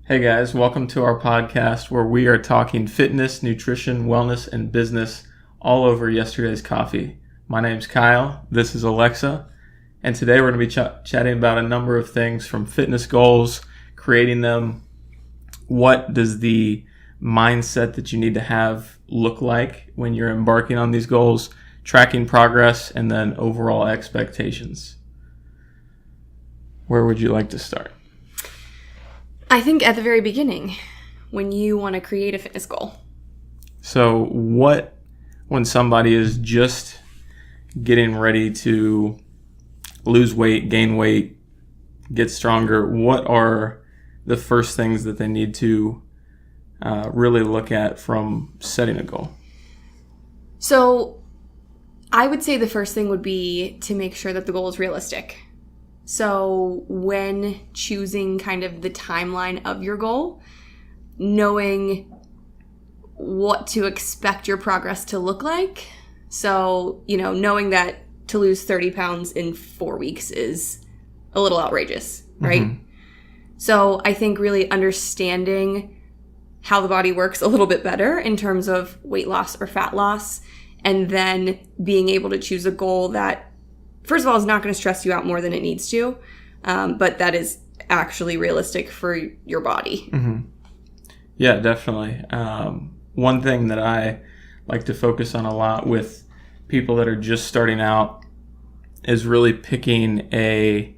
Hey guys, welcome to our podcast where we are talking fitness, nutrition, wellness, and business all over yesterday's coffee. My name's Kyle, this is Alexa, and today we're going to be chatting about a number of things from fitness goals, creating them, what does the mindset that you need to have look like when you're embarking on these goals, tracking progress, and then overall expectations. Where would you like to start? I think at the very beginning, when you want to create a fitness goal. So when somebody is just getting ready to lose weight, gain weight, get stronger, what are the first things that they need to really look at from setting a goal? So I would say the first thing would be to make sure that the goal is realistic. So when choosing kind of the timeline of your goal, knowing what to expect your progress to look like. So, knowing that to lose 30 pounds in 4 weeks is a little outrageous, right? Mm-hmm. So I think really understanding how the body works a little bit better in terms of weight loss or fat loss, and then being able to choose a goal that, first of all, is not going to stress you out more than it needs to, but that is actually realistic for your body. Mm-hmm. Yeah, definitely. One thing that I like to focus on a lot with people that are just starting out is really picking a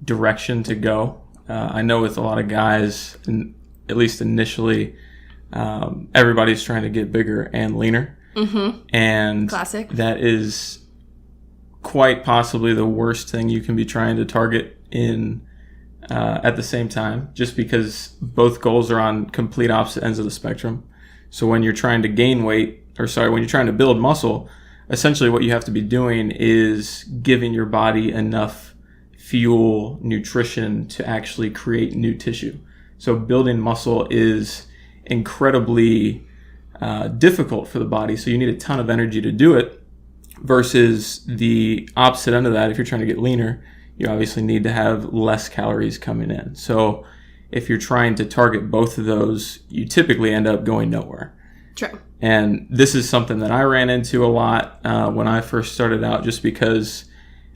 direction to go. I know with a lot of guys, at least initially, everybody's trying to get bigger and leaner. Mm-hmm. And classic. That is quite possibly the worst thing you can be trying to target in at the same time, just because both goals are on complete opposite ends of the spectrum. So when you're trying to when you're trying to build muscle, essentially what you have to be doing is giving your body enough fuel, nutrition to actually create new tissue. So building muscle is incredibly difficult for the body, so you need a ton of energy to do it. Versus the opposite end of that, if you're trying to get leaner, you obviously need to have less calories coming in. So if you're trying to target both of those, you typically end up going nowhere. True. And this is something that I ran into a lot when I first started out, just because,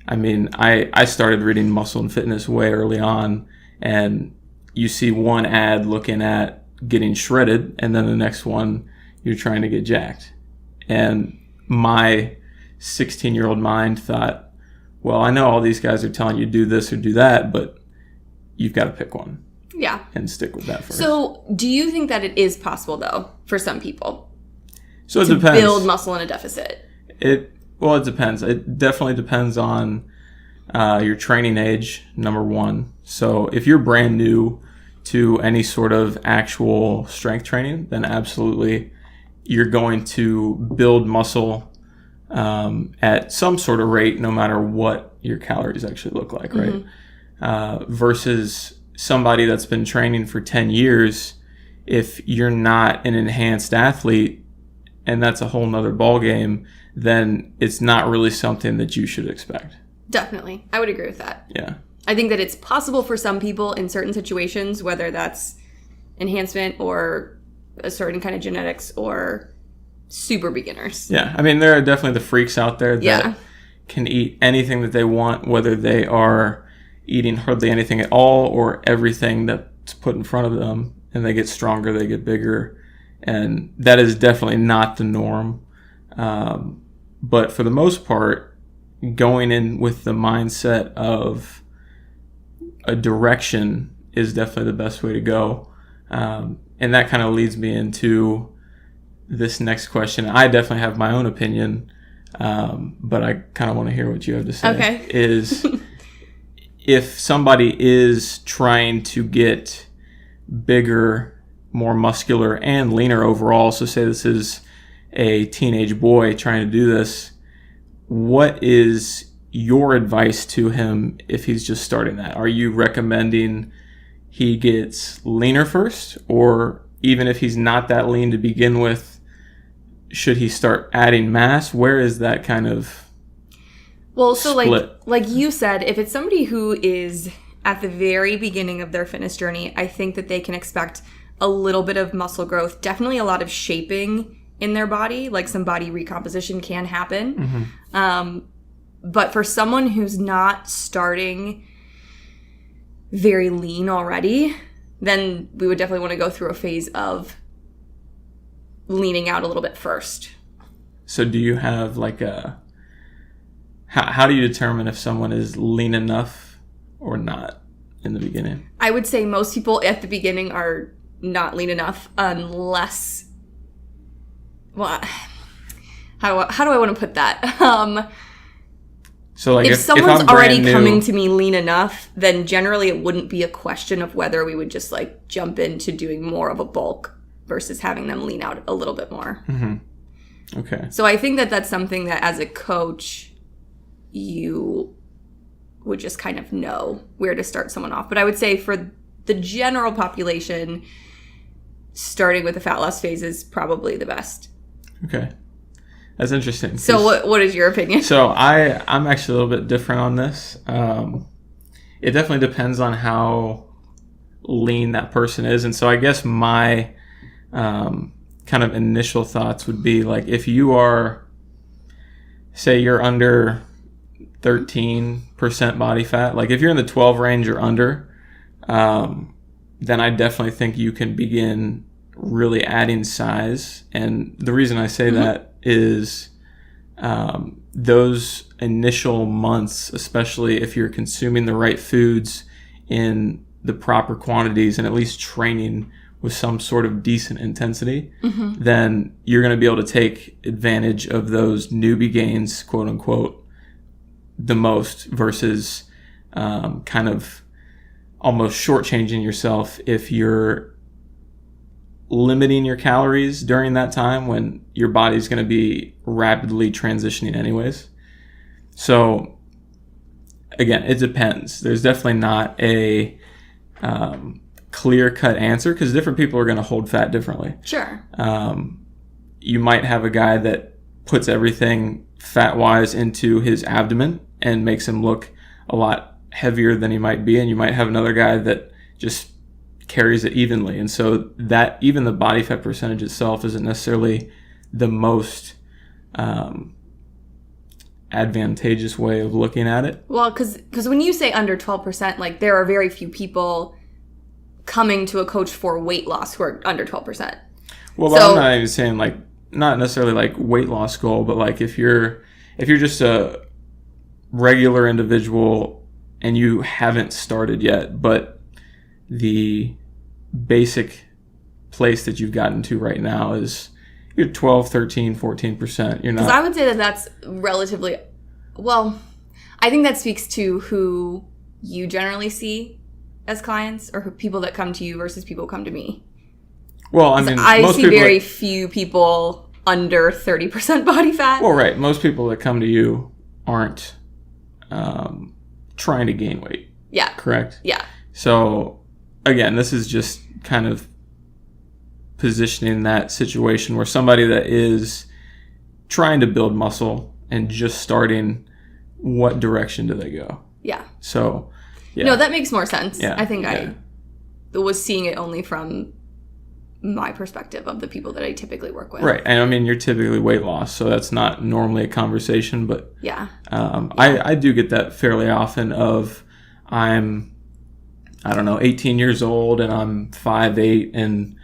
I started reading Muscle and Fitness way early on, and you see one ad looking at getting shredded, and then the next one, you're trying to get jacked. And my 16-year-old mind thought, well, I know all these guys are telling you do this or do that, but you've got to pick one. Yeah. And stick with that first. So do you think that it is possible, though, for some people to build muscle in a deficit? It depends. It definitely depends on your training age, number one. So if you're brand new to any sort of actual strength training, then absolutely you're going to build muscle at some sort of rate, no matter what your calories actually look like, right? Mm-hmm. Versus somebody that's been training for 10 years, if you're not an enhanced athlete, and that's a whole nother ball game, then it's not really something that you should expect. Definitely. I would agree with that. Yeah. I think that it's possible for some people in certain situations, whether that's enhancement or a certain kind of genetics or super beginners. Yeah, there are definitely the freaks out there that can eat anything that they want, whether they are eating hardly anything at all or everything that's put in front of them, and they get stronger, they get bigger, and that is definitely not the norm. But for the most part, going in with the mindset of a direction is definitely the best way to go. And that kind of leads me into this next question. I definitely have my own opinion, but I kind of want to hear what you have to say. Okay. Is if somebody is trying to get bigger, more muscular, and leaner overall, so say this is a teenage boy trying to do this, what is your advice to him if he's just starting that? Are you recommending he gets leaner first, or even if he's not that lean to begin with, should he start adding mass? Where is that kind of so split? like you said, if it's somebody who is at the very beginning of their fitness journey, I think that they can expect a little bit of muscle growth, definitely a lot of shaping in their body, like some body recomposition can happen. But for someone who's not starting very lean already, then we would definitely want to go through a phase of leaning out a little bit first. So do you have like how do you determine if someone is lean enough or not in the beginning? I would say most people at the beginning are not lean enough unless, well, how do I want to put that? So like if someone's I'm already new, coming to me lean enough, then generally it wouldn't be a question of whether we would just like jump into doing more of a bulk versus having them lean out a little bit more. Okay. So I think that that's something that as a coach, you would just kind of know where to start someone off. But I would say for the general population, starting with the fat loss phase is probably the best. Okay. That's interesting. So what is your opinion? So I'm actually a little bit different on this. It definitely depends on how lean that person is. And so I guess my kind of initial thoughts would be like, if you are, say you're under 13% body fat, like if you're in the 12 range or under, then I definitely think you can begin really adding size. And the reason I say that is those initial months, especially if you're consuming the right foods in the proper quantities and at least training with some sort of decent intensity, then you're going to be able to take advantage of those newbie gains, quote unquote, the most versus kind of almost shortchanging yourself if you're limiting your calories during that time when your body's going to be rapidly transitioning anyways. So again, it depends. There's definitely not a clear-cut answer because different people are going to hold fat differently. Sure. You might have a guy that puts everything fat-wise into his abdomen and makes him look a lot heavier than he might be, and you might have another guy that just carries it evenly. And so that even the body fat percentage itself isn't necessarily the most advantageous way of looking at it. Well, because when you say under 12%, like there are very few people coming to a coach for weight loss who are under 12%. Well, but I'm not even saying like, not necessarily like weight loss goal, but like if you're just a regular individual and you haven't started yet, but the basic place that you've gotten to right now is you're 12, 13, 14%. You're not. Because I would say that that's relatively, well, I think that speaks to who you generally see as clients or who people that come to you versus people who come to me. Well, I mean, I see very few people under 30% body fat. Well, right. Most people that come to you aren't trying to gain weight. Yeah. Correct? Yeah. So, again, this is just kind of positioning that situation where somebody that is trying to build muscle and just starting, what direction do they go? Yeah. So, yeah. No, that makes more sense. Yeah. I think I was seeing it only from my perspective of the people that I typically work with. Right. And I mean, you're typically weight loss, so that's not normally a conversation, but I do get that fairly often of I don't know, 18 years old and I'm 5'8" and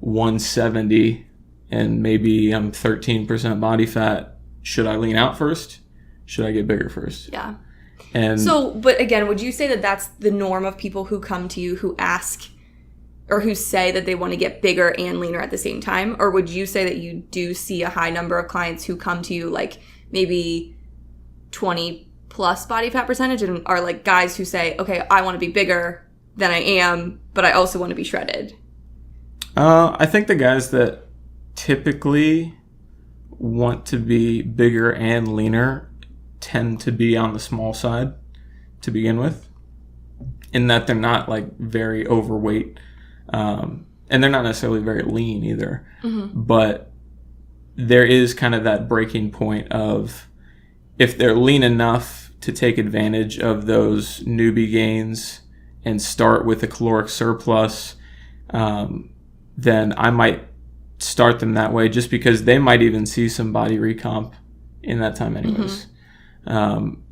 170 and maybe I'm 13% body fat. Should I lean out first? Should I get bigger first? Yeah. And so, but again, would you say that that's the norm of people who come to you who ask or who say that they want to get bigger and leaner at the same time? Or would you say that you do see a high number of clients who come to you like maybe 20 plus body fat percentage and are like guys who say, okay, I want to be bigger than I am, but I also want to be shredded? I think the guys that typically want to be bigger and leaner tend to be on the small side to begin with, in that they're not like very overweight, and they're not necessarily very lean either. But there is kind of that breaking point of if they're lean enough to take advantage of those newbie gains and start with a caloric surplus, then I might start them that way, just because they might even see some body recomp in that time anyways.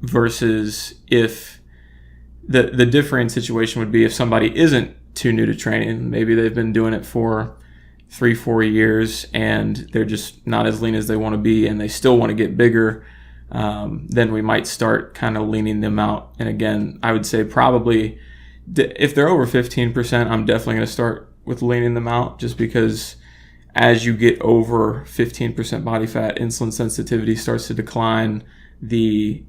Versus if the different situation would be if somebody isn't too new to training, maybe they've been doing it for 3-4 years and they're just not as lean as they want to be and they still want to get bigger, then we might start kind of leaning them out. And again, I would say probably if they're over 15%, I'm definitely going to start with leaning them out, just because as you get over 15% body fat, insulin sensitivity starts to decline. The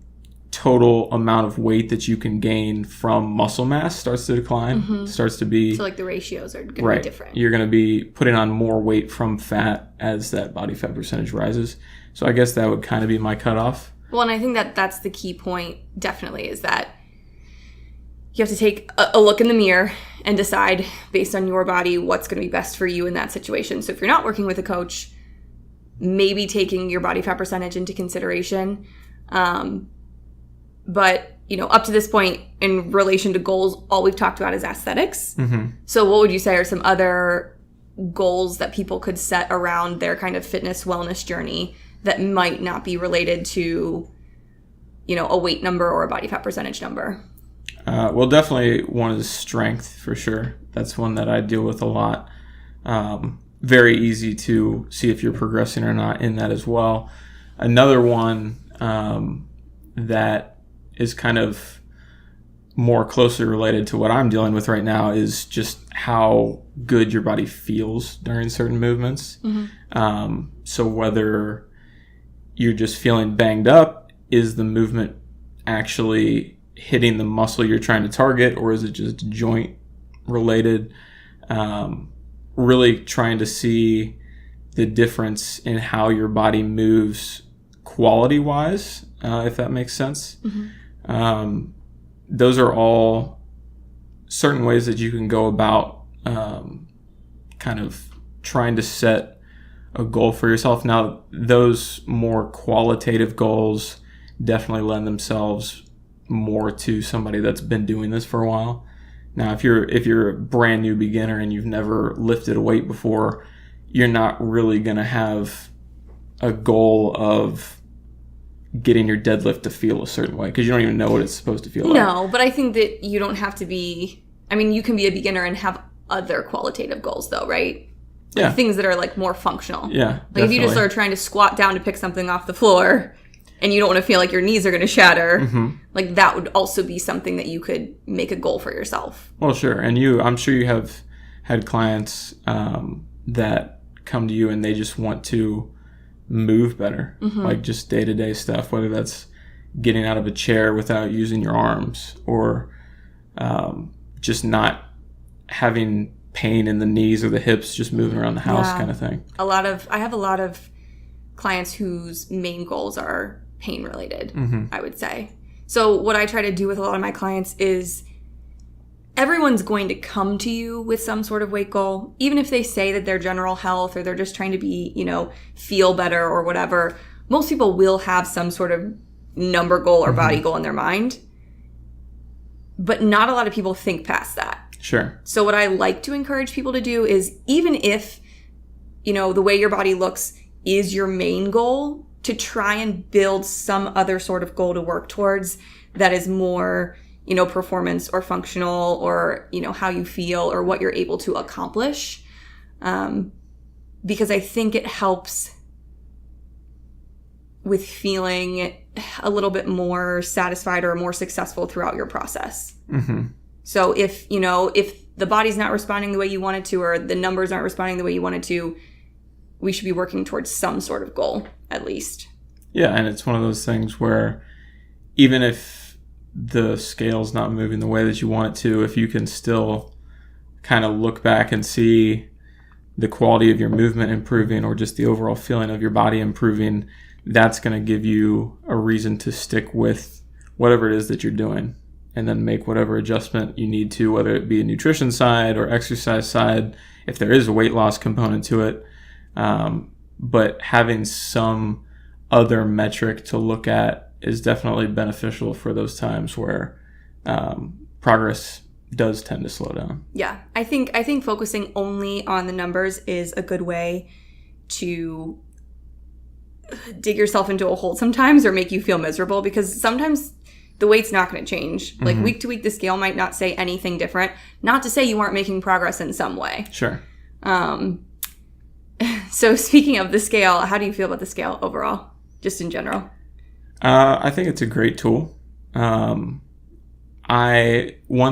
total amount of weight that you can gain from muscle mass starts to decline, starts to be... So like the ratios are going to be different. You're going to be putting on more weight from fat as that body fat percentage rises. So I guess that would kind of be my cutoff. Well, and I think that that's the key point, definitely, is that you have to take a look in the mirror and decide based on your body what's going to be best for you in that situation. So if you're not working with a coach, maybe taking your body fat percentage into consideration. But, up to this point in relation to goals, all we've talked about is aesthetics. So what would you say are some other goals that people could set around their kind of fitness wellness journey that might not be related to, a weight number or a body fat percentage number? Well, definitely one is strength, for sure. That's one that I deal with a lot. Very easy to see if you're progressing or not in that as well. Another one that is kind of more closely related to what I'm dealing with right now is just how good your body feels during certain movements. So whether you're just feeling banged up, is the movement actually hitting the muscle you're trying to target, or is it just joint related? Really trying to see the difference in how your body moves quality wise, if that makes sense. Those are all certain ways that you can go about kind of trying to set a goal for yourself. Now, those more qualitative goals definitely lend themselves more to somebody that's been doing this for a while. Now, if you're a brand new beginner and you've never lifted a weight before, you're not really going to have a goal of getting your deadlift to feel a certain way, because you don't even know what it's supposed to feel like. No, but I think that you don't have to be... you can be a beginner and have other qualitative goals, though, right? Like Yeah. things that are, more functional. Yeah, Like, definitely. if you just are trying to squat down to pick something off the floor and you don't want to feel like your knees are going to shatter, that would also be something that you could make a goal for yourself. Well, sure. And I'm sure you have had clients that come to you and they just want to move better, like just day-to-day stuff, whether that's getting out of a chair without using your arms, or just not having pain in the knees or the hips, just moving around the house kind of thing. I have a lot of clients whose main goals are pain related, I would say. So what I try to do with a lot of my clients is everyone's going to come to you with some sort of weight goal, even if they say that they're general health or they're just trying to be, feel better or whatever. Most people will have some sort of number goal or body goal in their mind, but not a lot of people think past that. Sure. So what I like to encourage people to do is, even if, the way your body looks is your main goal, to try and build some other sort of goal to work towards that is more, performance or functional, or, how you feel or what you're able to accomplish. Because I think it helps with feeling a little bit more satisfied or more successful throughout your process. So if the body's not responding the way you want it to, or the numbers aren't responding the way you want it to, we should be working towards some sort of goal, at least. Yeah, and it's one of those things where even if the scale's not moving the way that you want it to, if you can still kind of look back and see the quality of your movement improving, or just the overall feeling of your body improving, that's going to give you a reason to stick with whatever it is that you're doing, and then make whatever adjustment you need to, whether it be a nutrition side or exercise side, if there is a weight loss component to it. But having some other metric to look at is definitely beneficial for those times where progress does tend to slow down. Yeah. I think focusing only on the numbers is a good way to dig yourself into a hole sometimes or make you feel miserable, because sometimes the weight's not going to change. Like week to week, the scale might not say anything different. Not to say you aren't making progress in some way. Sure. So speaking of the scale, how do you feel about the scale overall, just in general? I think it's a great tool. One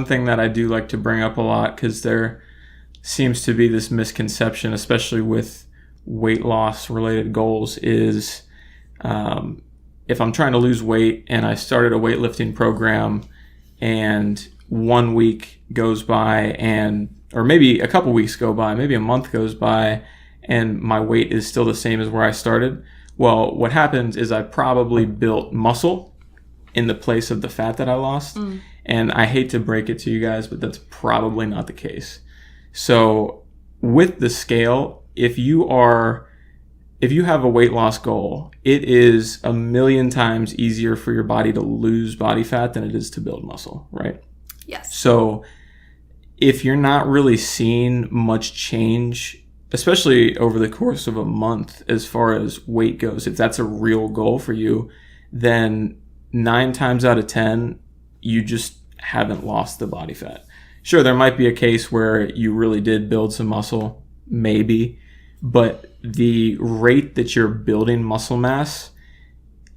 thing that I do like to bring up a lot, because there seems to be this misconception, especially with weight loss related goals, is if I'm trying to lose weight and I started a weightlifting program and 1 week goes by or maybe a couple weeks go by, maybe a month goes by, and my weight is still the same as where I started, well, what happens is I probably built muscle in the place of the fat that I lost. And I hate to break it to you guys, but that's probably not the case. So with the scale, if you have a weight loss goal, it is a million times easier for your body to lose body fat than it is to build muscle, right? Yes. So if you're not really seeing much change, especially over the course of a month, as far as weight goes, if that's a real goal for you, then 9 times out of 10, you just haven't lost the body fat. Sure, there might be a case where you really did build some muscle, maybe, but the rate that you're building muscle mass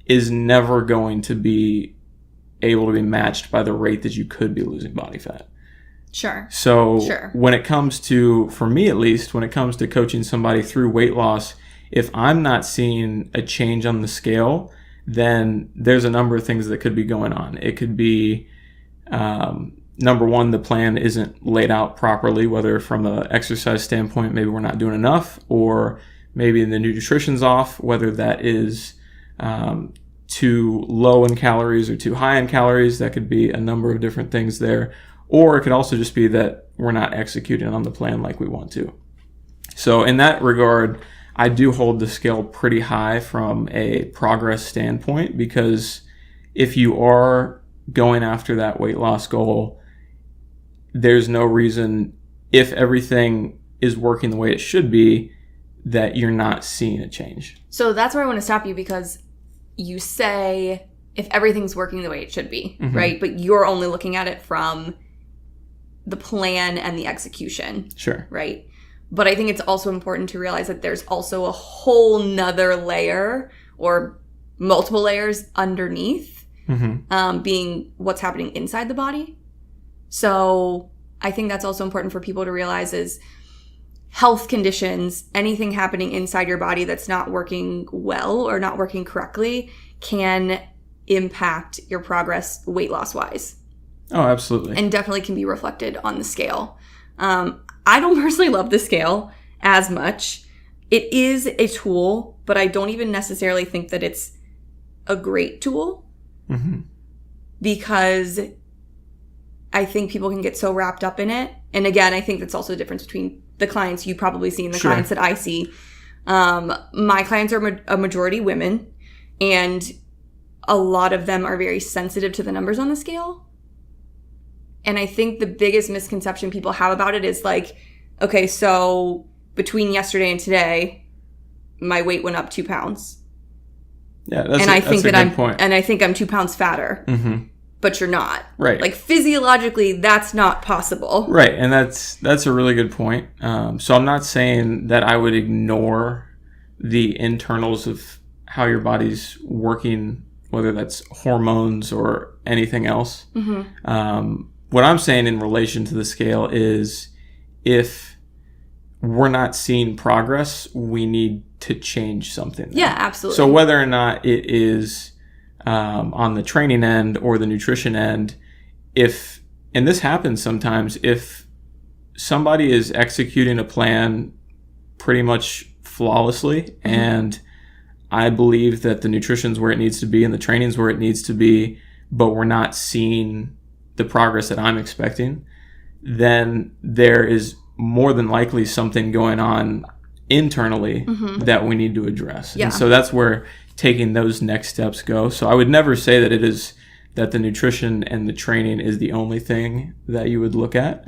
is never going to be able to be matched by the rate that you could be losing body fat. Sure. So when it comes to, for me at least, when it comes to coaching somebody through weight loss, if I'm not seeing a change on the scale, then there's a number of things that could be going on. It could be, number one, the plan isn't laid out properly, whether from an exercise standpoint, maybe we're not doing enough, or maybe the nutrition's off, whether that is too low in calories or too high in calories. That could be a number of different things there. Or it could also just be that we're not executing on the plan like we want to. So in that regard, I do hold the scale pretty high from a progress standpoint, because if you are going after that weight loss goal, there's no reason, if everything is working the way it should be, that you're not seeing a change. So that's where I want to stop you, because you say if everything's working the way it should be, right? But you're only looking at it from the plan and the execution. Sure. Right? But I think it's also important to realize that there's also a whole nother layer, or multiple layers underneath, being what's happening inside the body. So I think that's also important for people to realize is health conditions, anything happening inside your body that's not working well or not working correctly can impact your progress weight loss wise. Oh, absolutely. And definitely can be reflected on the scale. I don't personally love the scale as much. It is a tool, but I don't even necessarily think that it's a great tool, because I think people can get so wrapped up in it. And again, I think that's also the difference between the clients you probably see and the clients that I see. My clients are a majority women, and a lot of them are very sensitive to the numbers on the scale. And I think the biggest misconception people have about it is like, okay, so between yesterday and today, my weight went up 2 pounds. Yeah, that's a good point. And I think I'm 2 pounds fatter. But you're not. Right. Like physiologically, that's not possible. Right, and that's a really good point. So I'm not saying that I would ignore the internals of how your body's working, whether that's hormones or anything else. What I'm saying in relation to the scale is, if we're not seeing progress, we need to change something there. Yeah, absolutely. So whether or not it is on the training end or the nutrition end, and this happens sometimes, if somebody is executing a plan pretty much flawlessly, and I believe that the nutrition's where it needs to be and the training's where it needs to be, but we're not seeing the progress that I'm expecting, then there is more than likely something going on internally that we need to address. Yeah. And so that's where taking those next steps go. So I would never say that it is that the nutrition and the training is the only thing that you would look at,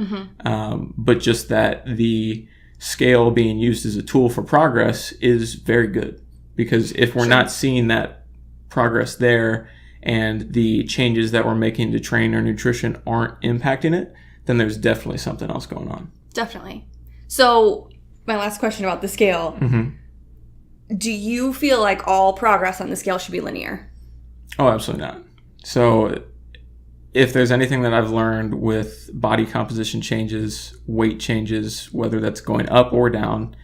but just that the scale being used as a tool for progress is very good. Because if we're not seeing that progress there and the changes that we're making to train or nutrition aren't impacting it, then there's definitely something else going on. Definitely. So my last question about the scale. Do you feel like all progress on the scale should be linear? Oh, absolutely not. So if there's anything that I've learned with body composition changes, weight changes, whether that's going up or down,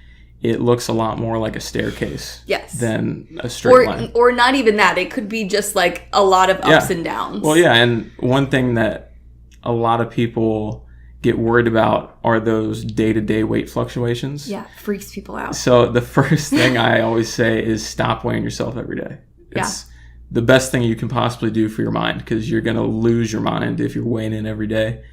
it looks a lot more like a staircase than a straight line. Or not even that. It could be just like a lot of ups and downs. Well, yeah. And one thing that a lot of people get worried about are those day-to-day weight fluctuations. Yeah, freaks people out. So the first thing I always say is stop weighing yourself every day. It's the best thing you can possibly do for your mind, because you're going to lose your mind if you're weighing in every day.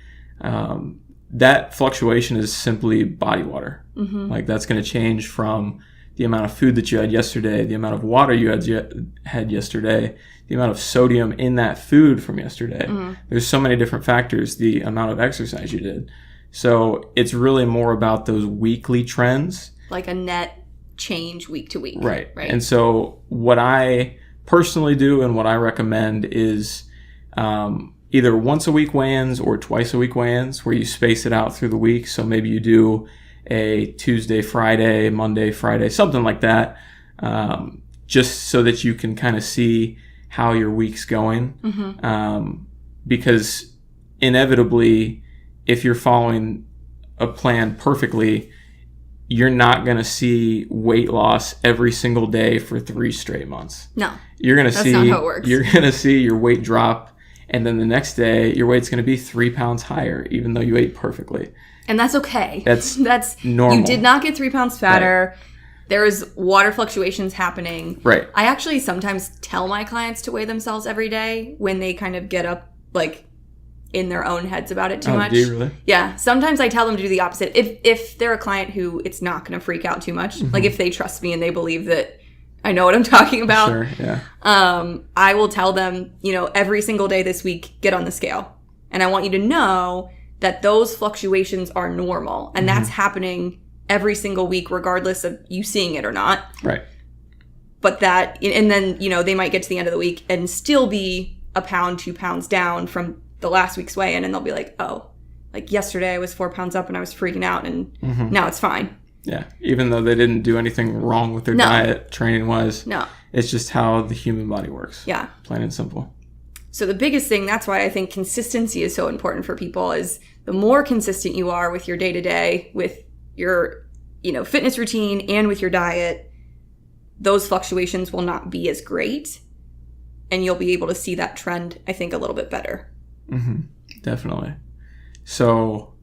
That fluctuation is simply body water. Like that's going to change from the amount of food that you had yesterday, the amount of water you had yesterday, the amount of sodium in that food from yesterday. There's so many different factors, the amount of exercise you did. So it's really more about those weekly trends. Like a net change week to week. Right. And so what I personally do and what I recommend is either once a week weigh-ins or twice a week weigh-ins, where you space it out through the week. So maybe you do a Tuesday, Friday, Monday, Friday, something like that, just so that you can kind of see how your week's going. Because inevitably, if you're following a plan perfectly, you're not going to see weight loss every single day for 3 straight months. No. You're going to see, that's not how it works. You're going to see your weight drop, and then the next day your weight's going to be 3 pounds higher, even though you ate perfectly. And that's okay. That's You normal. did not get 3 pounds fatter. Right. There is water fluctuations happening. Right. I actually sometimes tell my clients to weigh themselves every day when they kind of get up like in their own heads about it too much. Do you really? Yeah. Sometimes I tell them to do the opposite. If they're a client who it's not going to freak out too much, like if they trust me and they believe that I know what I'm talking about. Sure, yeah. I will tell them, every single day this week, get on the scale. And I want you to know that those fluctuations are normal. And that's happening every single week, regardless of you seeing it or not. Right. But and then, they might get to the end of the week and still be 1 pound, 2 pounds down from the last week's weigh-in. And they'll be like, oh, like yesterday I was 4 pounds up and I was freaking out and now it's fine. Yeah. Even though they didn't do anything wrong with their diet, training-wise. No. It's just how the human body works. Yeah. Plain and simple. So the biggest thing, that's why I think consistency is so important for people, is the more consistent you are with your day-to-day, with your, fitness routine and with your diet, those fluctuations will not be as great. And you'll be able to see that trend, I think, a little bit better. Definitely. So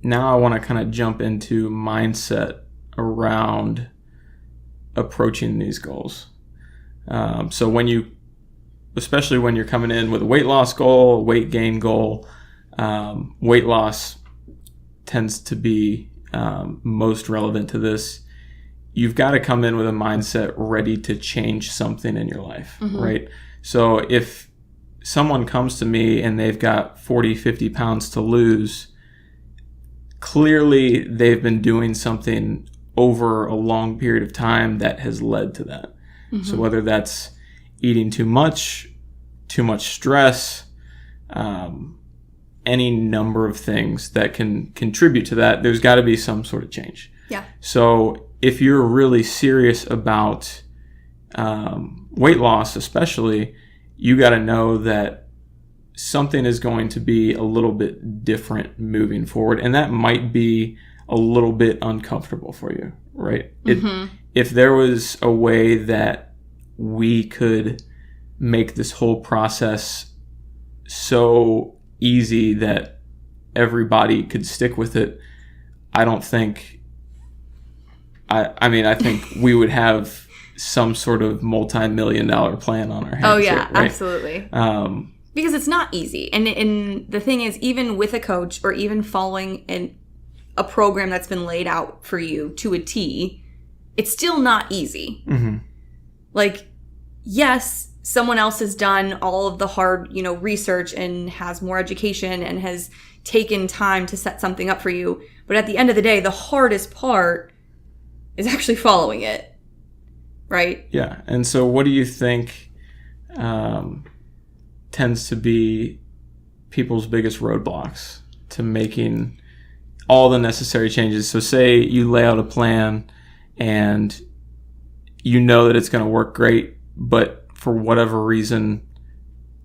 now I want to kind of jump into mindset around approaching these goals. So especially when you're coming in with a weight loss goal, a weight gain goal, weight loss tends to be most relevant to this. You've got to come in with a mindset ready to change something in your life, right? So if someone comes to me and they've got 40, 50 pounds to lose, clearly they've been doing something over a long period of time that has led to that. So whether that's eating too much stress, any number of things that can contribute to that, there's got to be some sort of change. Yeah. So if you're really serious about weight loss especially, you got to know that something is going to be a little bit different moving forward, and that might be a little bit uncomfortable for you, right? If there was a way that we could make this whole process so easy that everybody could stick with it, I think we would have some sort of multi-million-dollar plan on our hands. Oh, yeah, here, right? absolutely. Because it's not easy. And the thing is, even with a coach or even following a program that's been laid out for you to a T, it's still not easy. Like, yes, someone else has done all of the hard, research and has more education and has taken time to set something up for you. But at the end of the day, the hardest part is actually following it. Right? Yeah. And so what do you think tends to be people's biggest roadblocks to making all the necessary changes? So say you lay out a plan and you know that it's going to work great, but for whatever reason,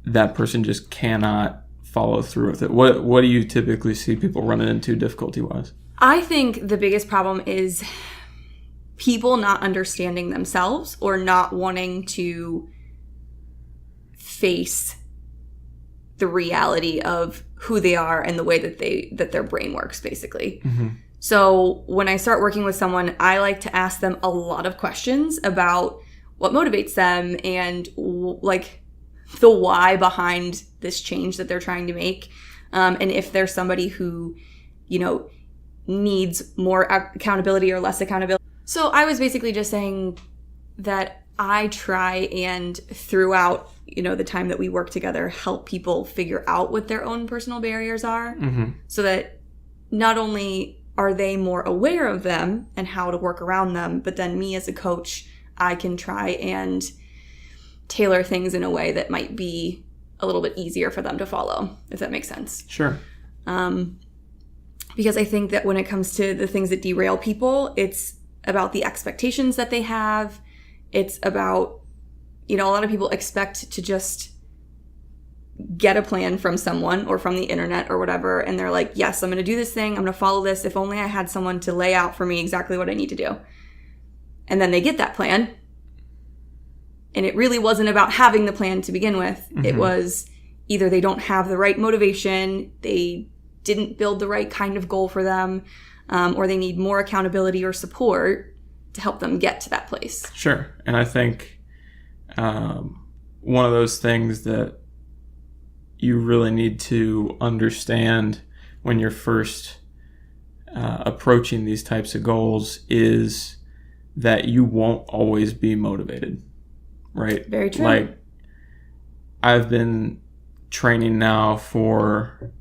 that person just cannot follow through with it. What do you typically see people running into difficulty-wise? I think the biggest problem is people not understanding themselves or not wanting to face the reality of who they are and the way that their brain works, basically. Mm-hmm. So when I start working with someone, I like to ask them a lot of questions about what motivates them and like the why behind this change that they're trying to make. And if there's somebody who, needs more accountability or less accountability. So I was basically just saying that I try and throughout, the time that we work together, help people figure out what their own personal barriers are, so that not only are they more aware of them and how to work around them, but then me as a coach, I can try and tailor things in a way that might be a little bit easier for them to follow, if that makes sense. Sure. Because I think that when it comes to the things that derail people, it's about the expectations that they have. It's about, a lot of people expect to just get a plan from someone or from the internet or whatever. And they're like, yes, I'm going to do this thing. I'm going to follow this. If only I had someone to lay out for me exactly what I need to do. And then they get that plan. And it really wasn't about having the plan to begin with. Mm-hmm. It was either they don't have the right motivation, they didn't build the right kind of goal for them, or they need more accountability or support to help them get to that place. Sure. And I think one of those things that you really need to understand when you're first approaching these types of goals is that you won't always be motivated, right? Very true. Like, I've been training now for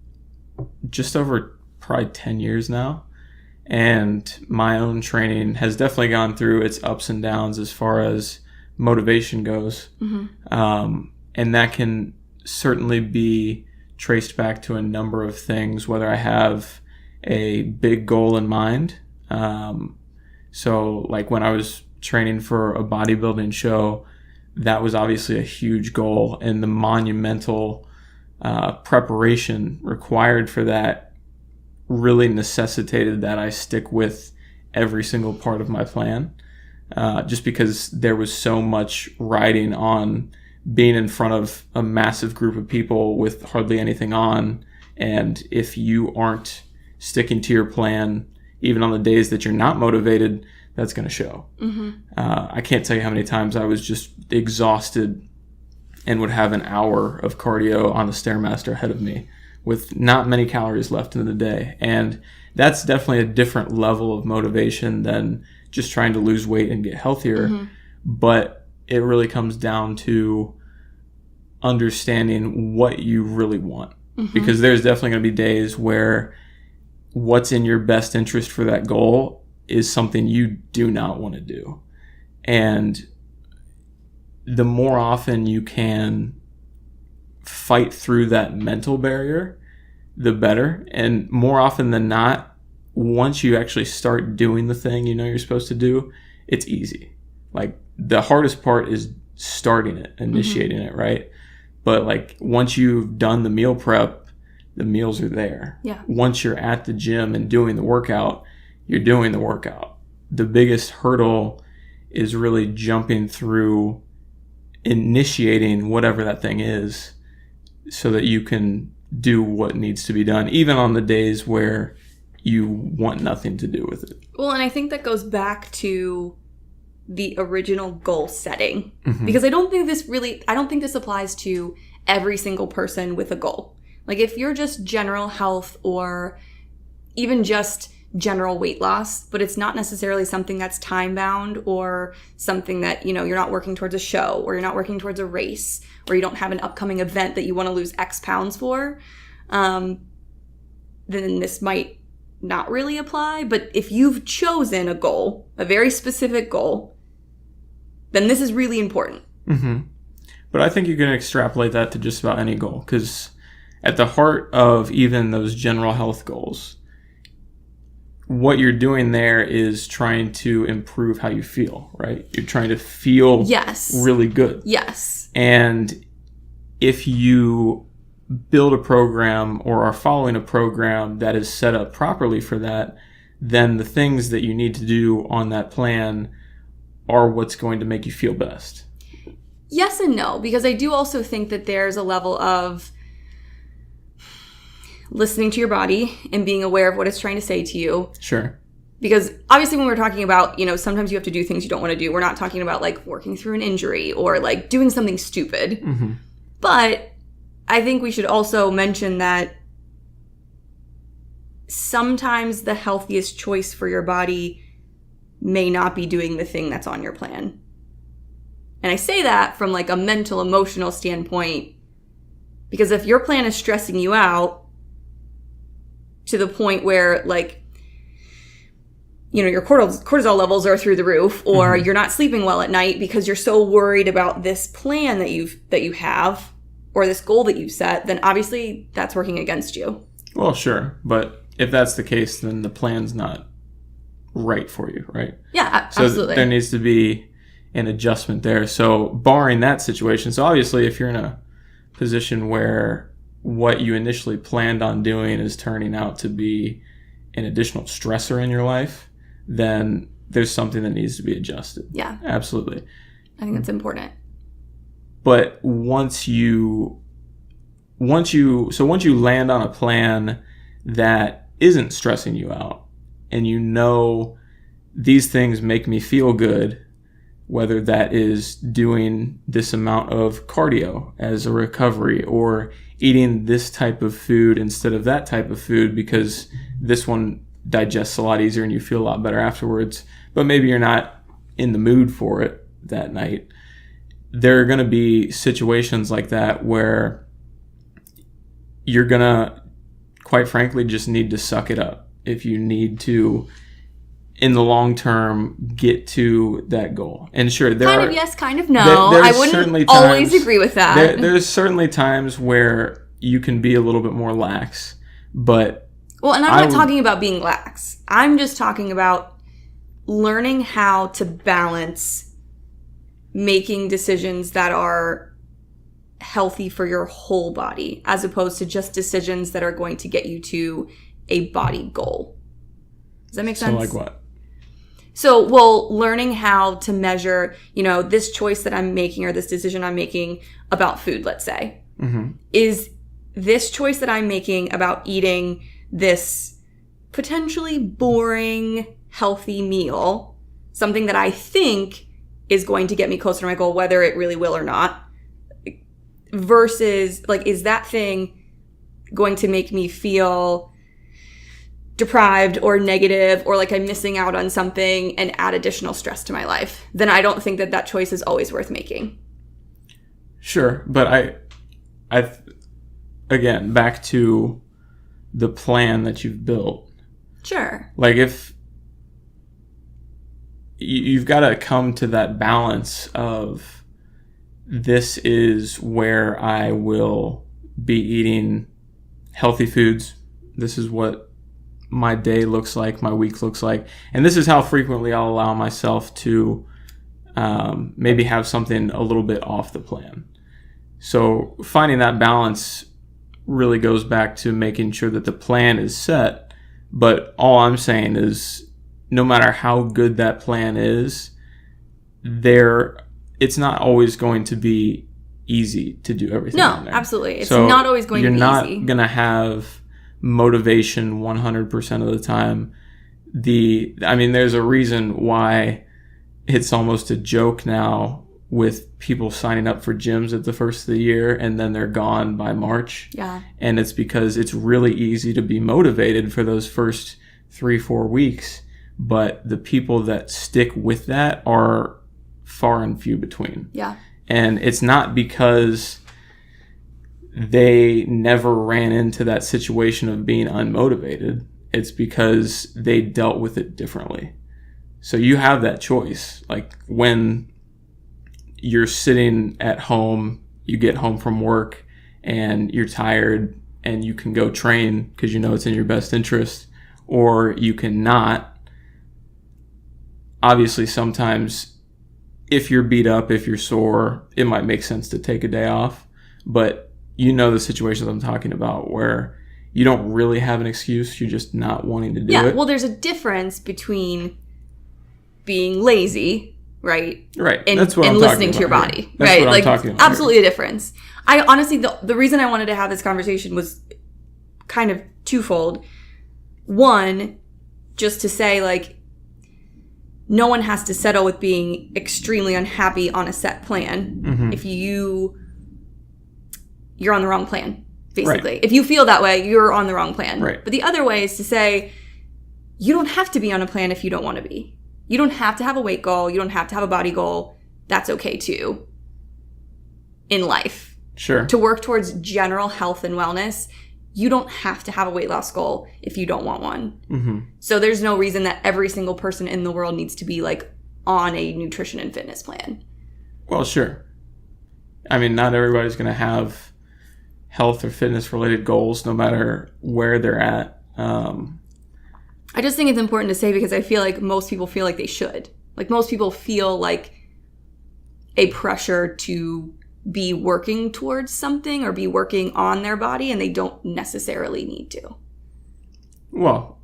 just over probably 10 years now. And my own training has definitely gone through its ups and downs as far as motivation goes. Mm-hmm. And that can certainly be traced back to a number of things, whether I have a big goal in mind. So like when I was training for a bodybuilding show, that was obviously a huge goal, and the monumental preparation required for that really necessitated that I stick with every single part of my plan, just because there was so much riding on being in front of a massive group of people with hardly anything on. And if you aren't sticking to your plan, even on the days that you're not motivated, that's going to show. Mm-hmm. I can't tell you how many times I was just exhausted and would have an hour of cardio on the Stairmaster ahead of me with not many calories left in the day. And that's definitely a different level of motivation than just trying to lose weight and get healthier. Mm-hmm. But it really comes down to understanding what you really want. Mm-hmm. Because there's definitely going to be days where what's in your best interest for that goal is something you do not want to do. And the more often you can fight through that mental barrier, the better. And more often than not, once you actually start doing the thing you know you're supposed to do, it's easy. Like, the hardest part is starting it, initiating mm-hmm. it, right? But like, once you've done the meal prep, the meals are there. Yeah. Once you're at the gym and doing the workout, you're doing the workout. The biggest hurdle is really jumping through initiating whatever that thing is so that you can do what needs to be done, even on the days where you want nothing to do with it. Well, and I think that goes back to the original goal setting, mm-hmm. because I don't think this applies to every single person with a goal. Like, if you're just general health or even just general weight loss, but it's not necessarily something that's time bound or something that, you know, you're not working towards a show or you're not working towards a race or you don't have an upcoming event that you want to lose X pounds for, then this might not really apply. But if you've chosen a goal, a very specific goal, then this is really important. Mm-hmm. But I think you can extrapolate that to just about any goal, because at the heart of even those general health goals, what you're doing there is trying to improve how you feel, right? You're trying to feel really good. Yes. And if you build a program or are following a program that is set up properly for that, then the things that you need to do on that plan are what's going to make you feel best. Yes and no, because I do also think that there's a level of listening to your body and being aware of what it's trying to say to you. Sure. Because obviously when we're talking about, you know, sometimes you have to do things you don't want to do. We're not talking about like working through an injury or like doing something stupid. Mm-hmm. But I think we should also mention that sometimes the healthiest choice for your body may not be doing the thing that's on your plan. And I say that from like a mental, emotional standpoint, because if your plan is stressing you out to the point where like, you know, your cortisol levels are through the roof, or you're not sleeping well at night because you're so worried about this plan that you have or this goal that you've set, then obviously that's working against you. Well, sure. But if that's the case, then the plan's not right for you, right? Yeah, so absolutely. There needs to be an adjustment there. So barring that situation, so obviously if you're in a position where what you initially planned on doing is turning out to be an additional stressor in your life, then there's something that needs to be adjusted. Yeah. Absolutely. I think that's important. But once you land on a plan that isn't stressing you out, and you know these things make me feel good, whether that is doing this amount of cardio as a recovery or eating this type of food instead of that type of food because this one digests a lot easier and you feel a lot better afterwards, but maybe you're not in the mood for it that night. There are going to be situations like that where you're going to, quite frankly, just need to suck it up if you need to, in the long term, get to that goal. And sure, there kind are... of yes, kind of no. I wouldn't always agree with that. There's certainly times where you can be a little bit more lax, but... Well, and I'm not talking about being lax. I'm just talking about learning how to balance making decisions that are healthy for your whole body, as opposed to just decisions that are going to get you to a body goal. Does that make sense? So like what? So, well, learning how to measure, you know, this choice that I'm making or this decision I'm making about food, let's say, is this choice that I'm making about eating this potentially boring, healthy meal, something that I think is going to get me closer to my goal, whether it really will or not, versus, like, is that thing going to make me feel deprived or negative or like I'm missing out on something and add additional stress to my life? Then I don't think that choice is always worth making. Sure, but I again, back to the plan that you've built. Sure. Like, if you've got to come to that balance of, this is where I will be eating healthy foods. This is what my day looks like, my week looks like. And this is how frequently I'll allow myself to maybe have something a little bit off the plan. So finding that balance really goes back to making sure that the plan is set. But all I'm saying is, no matter how good that plan is, it's not always going to be easy to do everything. No, absolutely. It's not always going to be easy. You're not going to have motivation 100% of the time. There's a reason why it's almost a joke now with people signing up for gyms at the first of the year and then they're gone by March. Yeah. And it's because it's really easy to be motivated for those first 3-4 weeks, but the people that stick with that are far and few between. Yeah. And it's not because they never ran into that situation of being unmotivated. It's because they dealt with it differently. So you have that choice. Like when you're sitting at home, you get home from work and you're tired and you can go train because you know it's in your best interest, or you can not. Obviously, sometimes if you're beat up, if you're sore, it might make sense to take a day off. But you know the situations I'm talking about where you don't really have an excuse. You're just not wanting to do it. Yeah, well, there's a difference between being lazy, right? Right. And, that's what and I'm listening to talking your about body, here. That's right? what Like, I'm talking about absolutely a difference. I honestly, the reason I wanted to have this conversation was kind of twofold. One, just to say, like, no one has to settle with being extremely unhappy on a set plan. Mm-hmm. If you're on the wrong plan, basically. Right. If you feel that way, you're on the wrong plan. Right. But the other way is to say, you don't have to be on a plan if you don't want to be. You don't have to have a weight goal. You don't have to have a body goal. That's okay too in life. Sure. To work towards general health and wellness, you don't have to have a weight loss goal if you don't want one. Mm-hmm. So there's no reason that every single person in the world needs to be like on a nutrition and fitness plan. Well, sure. I mean, not everybody's going to have health or fitness related goals no matter where they're at. I just think it's important to say because I feel like most people feel like they should. Like most people feel like a pressure to be working towards something or be working on their body, and they don't necessarily need to. Well,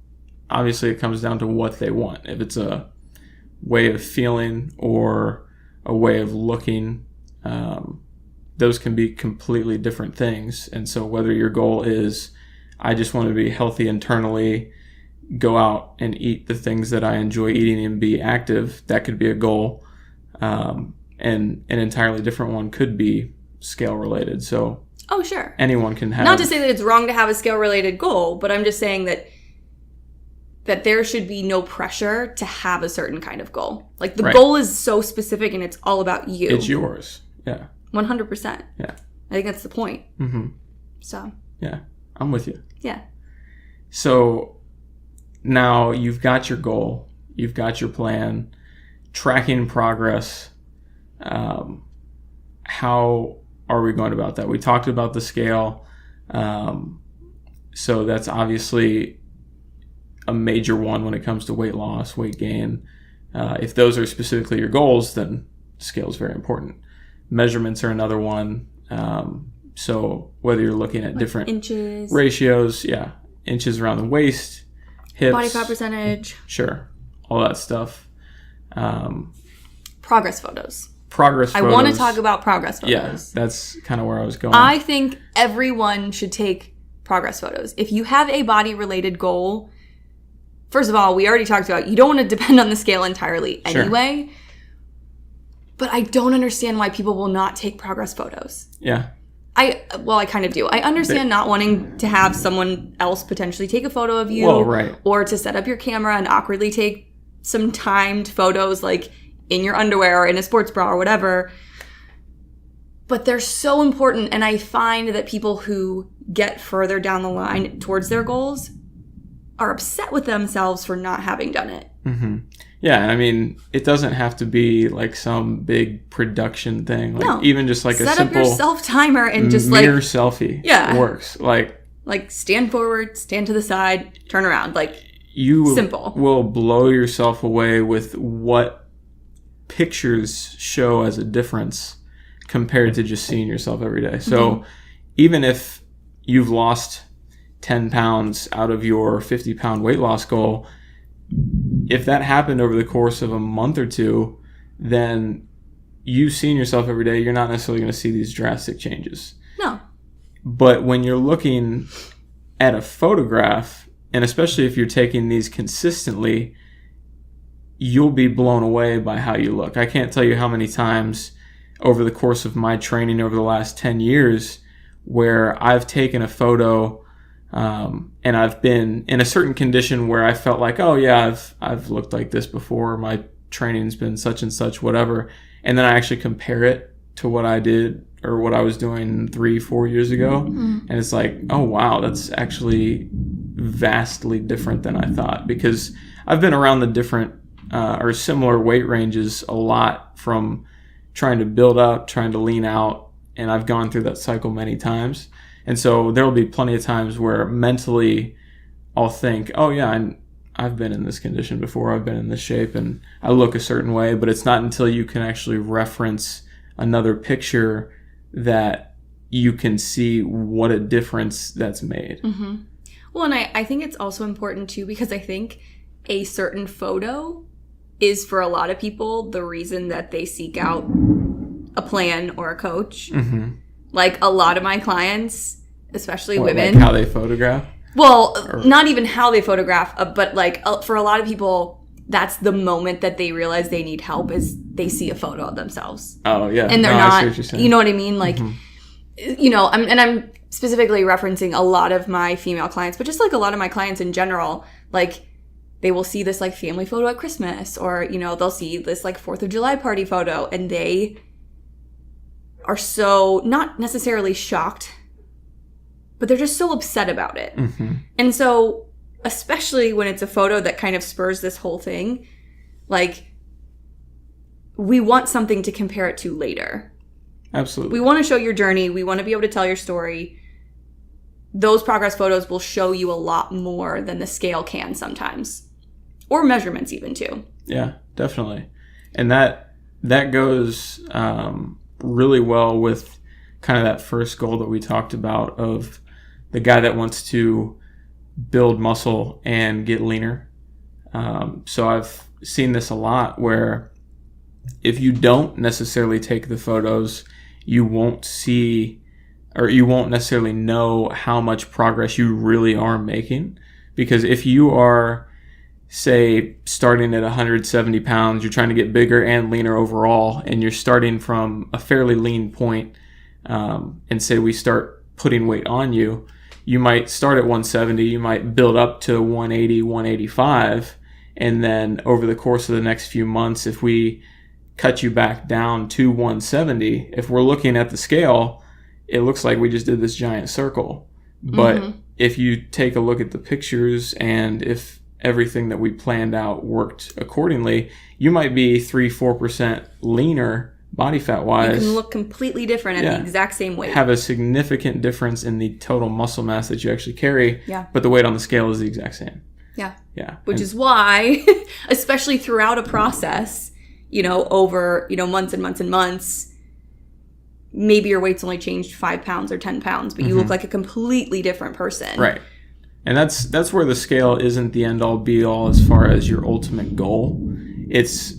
obviously it comes down to what they want. If it's a way of feeling or a way of looking, those can be completely different things. And so whether your goal is, I just want to be healthy internally, go out and eat the things that I enjoy eating and be active, that could be a goal. And an entirely different one could be scale related. So oh, sure. Anyone can have. Not to say that it's wrong to have a scale related goal, but I'm just saying that there should be no pressure to have a certain kind of goal. Like the goal is so specific and it's all about you. It's yours. Yeah. 100%. Yeah. I think that's the point. Mm-hmm. So. Yeah. I'm with you. Yeah. So now you've got your goal. You've got your plan. Tracking progress. How are we going about that? We talked about the scale. So that's obviously a major one when it comes to weight loss, weight gain. If those are specifically your goals, then scale is very important. Measurements are another one. So whether you're looking at different inches, ratios, inches around the waist, hips, body fat percentage, sure, all that stuff. Progress photos. I want to talk about progress photos. Yeah, that's kind of where I was going. I think everyone should take progress photos. If you have a body-related goal, first of all, we already talked about you don't want to depend on the scale entirely anyway. Sure. But I don't understand why people will not take progress photos. Yeah. I kind of do. I understand not wanting to have someone else potentially take a photo of you. Well, right. Or to set up your camera and awkwardly take some timed photos like in your underwear or in a sports bra or whatever. But they're so important, and I find that people who get further down the line towards their goals are upset with themselves for not having done it. Mm-hmm. Yeah, I mean, it doesn't have to be like some big production thing. Like, no. Even just like a simple... Set up your self-timer and just mirror selfie. Yeah. Works. Like stand forward, stand to the side, turn around. Like, simple. You will blow yourself away with what pictures show as a difference compared to just seeing yourself every day. So even if you've lost 10 pounds out of your 50-pound weight loss goal, if that happened over the course of a month or two, then you seeing yourself every day, you're not necessarily going to see these drastic changes. No. But when you're looking at a photograph, and especially if you're taking these consistently, you'll be blown away by how you look. I can't tell you how many times over the course of my training over the last 10 years where I've taken a photo And I've been in a certain condition where I felt like, oh yeah, I've looked like this before. My training's been such and such, whatever. And then I actually compare it to what I did or what I was doing 3-4 years ago. And it's like, oh wow, that's actually vastly different than I thought, because I've been around the different or similar weight ranges a lot, from trying to build up, trying to lean out, and I've gone through that cycle many times. And so there will be plenty of times where mentally I'll think, oh yeah, I've been in this condition before, I've been in this shape, and I look a certain way, but it's not until you can actually reference another picture that you can see what a difference that's made. Well, and I think it's also important too, because I think a certain photo is, for a lot of people, the reason that they seek out a plan or a coach. Like, a lot of my clients, especially women, like how they photograph. Well, not even how they photograph, but like for a lot of people, that's the moment that they realize they need help, is they see a photo of themselves. Oh yeah, and they're not. You know what I mean? Like, you know, I'm specifically referencing a lot of my female clients, but just like a lot of my clients in general, like, they will see this like family photo at Christmas, or, you know, they'll see this like 4th of July party photo, and they are so not necessarily shocked, but they're just so upset about it. And so, especially when it's a photo that kind of spurs this whole thing, like, we want something to compare it to later. Absolutely. We want to show your journey. We want to be able to tell your story. Those progress photos will show you a lot more than the scale can sometimes. Or measurements even too. Yeah, definitely. And that goes really well with kind of that first goal that we talked about, of the guy that wants to build muscle and get leaner. So I've seen this a lot, where if you don't necessarily take the photos, you won't see, or you won't necessarily know how much progress you really are making. Because if you are, say, starting at 170 pounds, you're trying to get bigger and leaner overall, and you're starting from a fairly lean point, and say we start putting weight on you, you might start at 170, you might build up to 180, 185, and then over the course of the next few months, if we cut you back down to 170, if we're looking at the scale, it looks like we just did this giant circle. But if you take a look at the pictures, and if everything that we planned out worked accordingly, you might be 3-4% leaner body fat wise. You can look completely different at the exact same weight. Have a significant difference in the total muscle mass that you actually carry. Yeah. But the weight on the scale is the exact same. Yeah. Yeah. Which is why, especially throughout a process, you know, over, you know, months and months and months, maybe your weight's only changed 5 pounds or 10 pounds, but you look like a completely different person. Right. And that's where the scale isn't the end all be all as far as your ultimate goal. It's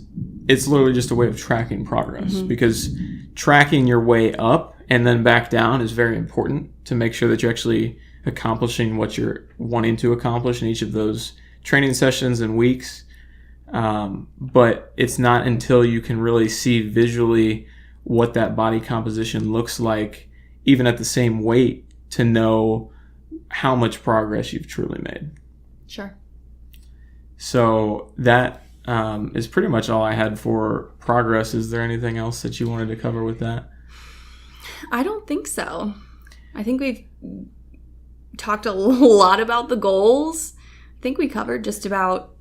literally just a way of tracking progress, because tracking your way up and then back down is very important to make sure that you're actually accomplishing what you're wanting to accomplish in each of those training sessions and weeks. But it's not until you can really see visually what that body composition looks like, even at the same weight, to know how much progress you've truly made. Sure. So that is pretty much all I had for progress. Is there anything else that you wanted to cover with that? I don't think so. I think we've talked a lot about the goals. I think we covered just about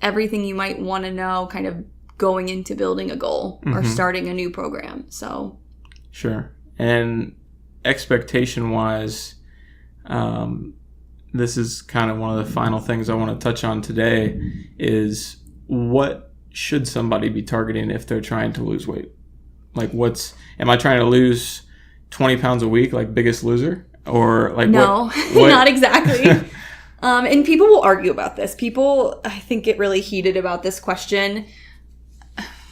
everything you might want to know kind of going into building a goal or starting a new program. So sure. And expectation wise, this is kind of one of the final things I want to touch on today, is what should somebody be targeting if they're trying to lose weight? Like, am I trying to lose 20 pounds a week, like Biggest Loser? Or like, no, what? Not exactly. And people will argue about this. People, I think, get really heated about this question.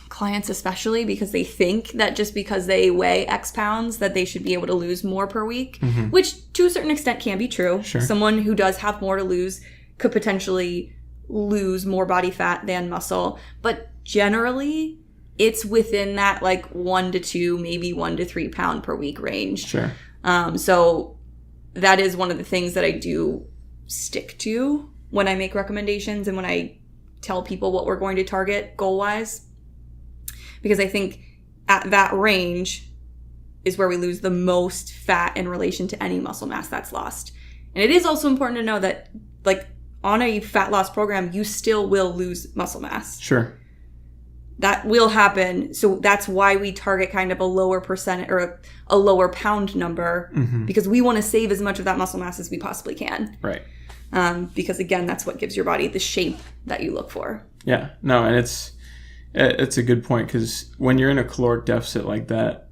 Clients especially, because they think that just because they weigh X pounds that they should be able to lose more per week, which to a certain extent can be true. Sure. Someone who does have more to lose could potentially lose more body fat than muscle. But generally, it's within that like 1 to 2, maybe 1 to 3 pound per week range. Sure. So that is one of the things that I do stick to when I make recommendations and when I tell people what we're going to target goal-wise. Because I think at that range is where we lose the most fat in relation to any muscle mass that's lost. And it is also important to know that, like, on a fat loss program, you still will lose muscle mass. Sure. That will happen. So that's why we target kind of a lower percent or a lower pound number, because we want to save as much of that muscle mass as we possibly can. Right. Because again, that's what gives your body the shape that you look for. Yeah. No, and it's a good point, because when you're in a caloric deficit like that,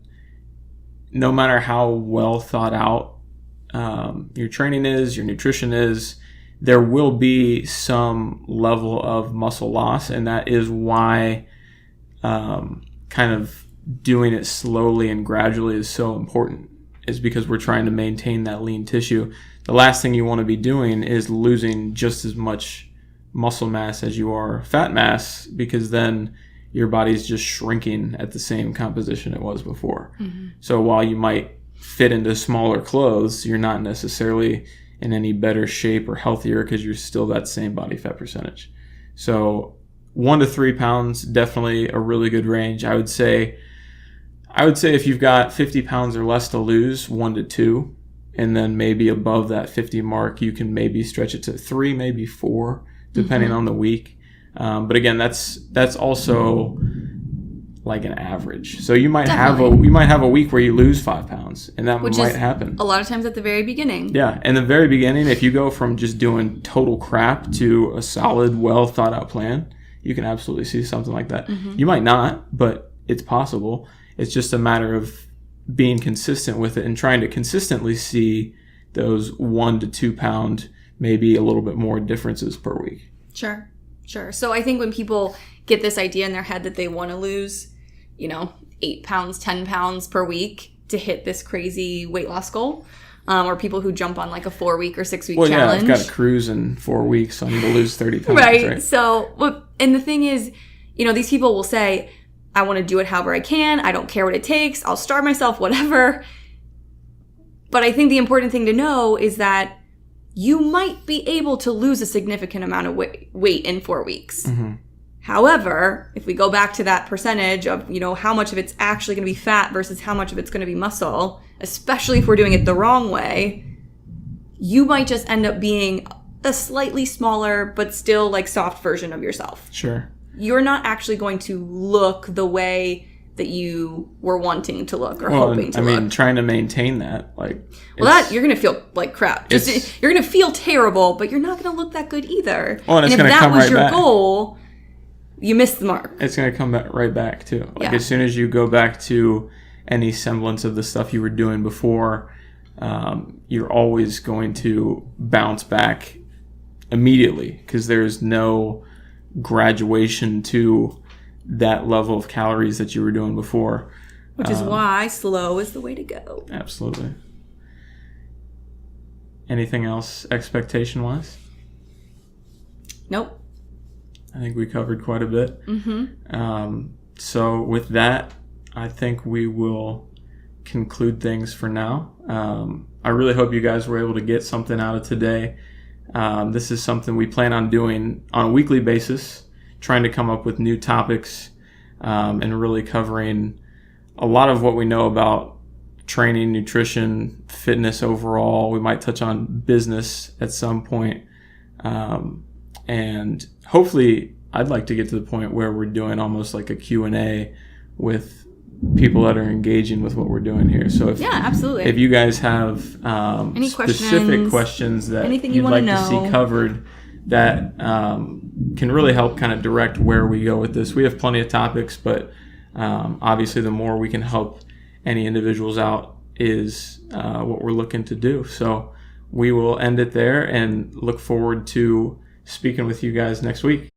no matter how well thought out your training is, your nutrition is, there will be some level of muscle loss, and that is why kind of doing it slowly and gradually is so important, is because we're trying to maintain that lean tissue. The last thing you want to be doing is losing just as much muscle mass as you are fat mass, because then your body's just shrinking at the same composition it was before. So while you might fit into smaller clothes, you're not necessarily in any better shape or healthier, because you're still that same body fat percentage. So 1 to 3 pounds, definitely a really good range. I would say if you've got 50 pounds or less to lose, 1 to 2, and then maybe above that 50 mark, you can maybe stretch it to 3, maybe 4, depending on the week. But again, that's also like an average. So you might have a week where you lose 5 pounds, and that might happen a lot of times at the very beginning. Yeah, in the very beginning, if you go from just doing total crap to a solid, well thought out plan, you can absolutely see something like that. You might not, but it's possible. It's just a matter of being consistent with it and trying to consistently see those 1 to 2 pound, maybe a little bit more differences per week. Sure. So I think when people get this idea in their head that they want to lose, 8 pounds, 10 pounds per week to hit this crazy weight loss goal, or people who jump on like a 4-week or 6-week challenge. Yeah, I've got to cruise in 4 weeks, so I need to lose 30 pounds. Right. So, and the thing is, these people will say, I want to do it however I can. I don't care what it takes. I'll starve myself, whatever. But I think the important thing to know is that you might be able to lose a significant amount of weight in 4 weeks. However, if we go back to that percentage of, how much of it's actually going to be fat versus how much of it's going to be muscle, especially if we're doing it the wrong way, you might just end up being a slightly smaller but still like soft version of yourself. Sure. You're not actually going to look the way that you were wanting to look or hoping to look. I mean, trying to maintain that, you're going to feel like crap. You're going to feel terrible, but you're not going to look that good either. Well, and if that was your goal, you missed the mark. It's going to come right back too. As soon as you go back to any semblance of the stuff you were doing before, you're always going to bounce back immediately, because there's no graduation to that level of calories that you were doing before. Which is why slow is the way to go. Absolutely. Anything else expectation-wise? Nope. I think we covered quite a bit. So with that, I think we will conclude things for now. I really hope you guys were able to get something out of today. This is something we plan on doing on a weekly basis, trying to come up with new topics and really covering a lot of what we know about training, nutrition, fitness overall. We might touch on business at some point. And hopefully I'd like to get to the point where we're doing almost like a Q&A with people that are engaging with what we're doing here. So absolutely. If you guys have any specific questions that you'd like to see covered that can really help kind of direct where we go with this. We have plenty of topics, but obviously the more we can help any individuals out is what we're looking to do. So we will end it there and look forward to speaking with you guys next week.